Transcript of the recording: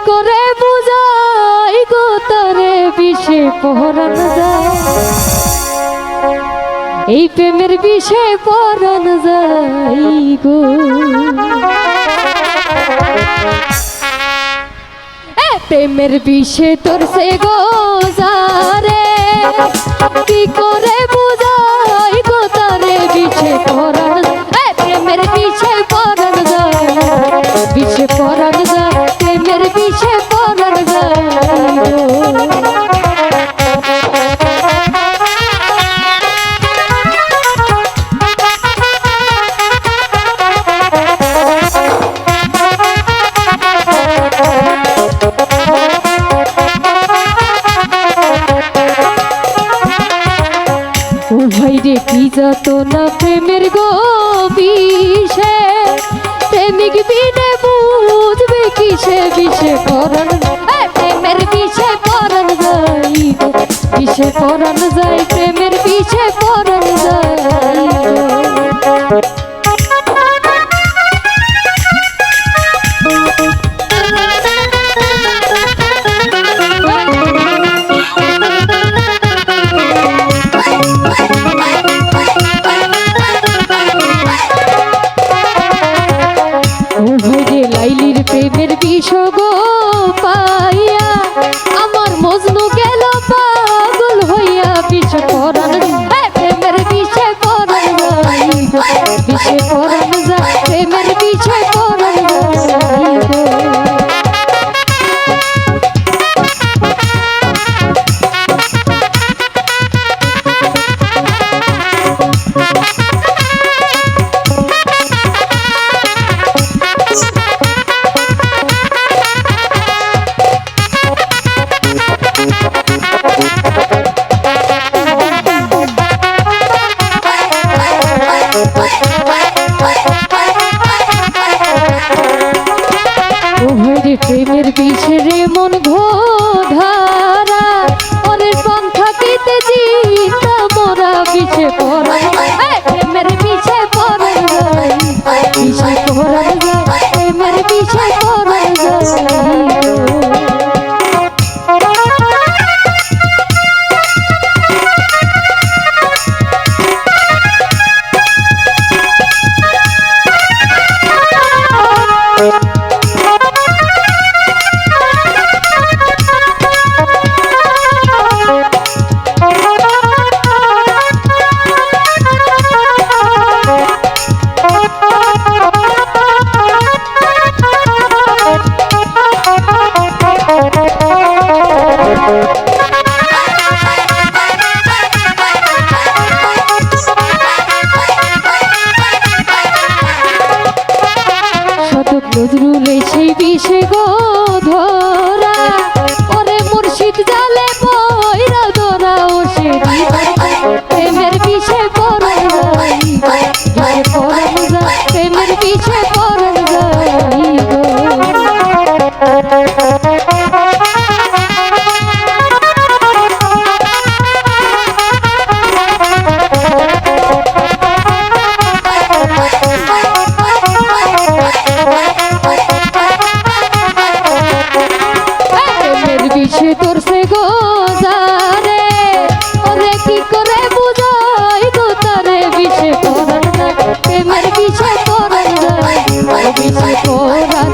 করে বুঝাই গো তারে বিষে পরাণ যায়, এই প্রেমের বিষে পরাণ যায় গো। প্রেমের বিষে তোর সে গো যারে, কি করে বুঝাই গো তারে বিষে পরাণ, প্রেমের বিষে পরাণ যায়, বিষে পরাণ যায়, প্রেমের বিষে পরাণ যায়। ভাইরে কি যত না প্রেমের গো বিষে, প্রেমিক বিনে বুঝবে কিসে বিষে পরাণ, প্রেমের বিষে পরাণ যায়, বিষে পরাণ যায়, প্রেমের বিষে পরাণ যায়। লাইলির প্রেমের বিষ গো পাইয়া, আমার মজনু গেল পাগল হইয়া, বিষে পরাণ প্রেমের বিষে পরাণ যায়, বিষে পরাণ যায়, প্রেমের বিষে পরাণ যায়। প্রেমের বিষে রে মন ঘোধারা, অনেক পন্থা কেটে জিতা মোরা, বিষে পরাণ প্রেমের বিষে পরাণ যায়, বিষে পরাণ যায়, প্রেমের বিষে পরাণ যায়। নজরুলে সেই বিষে গো ধরা, ওরে মুর্শিদ জালে বইরা ধরা, ও সে প্রেমের বিষে পরাণ যায়, বিষে পরাণ যায়, প্রেমের বিষে পরাণ যায় গো। বিষে তোর সে গো যারে, ওরে কি করে বুঝাই গো তারে বিষে পরাণ যায়, প্রেমের বিষে পরাণ যায়, বিষে পরাণ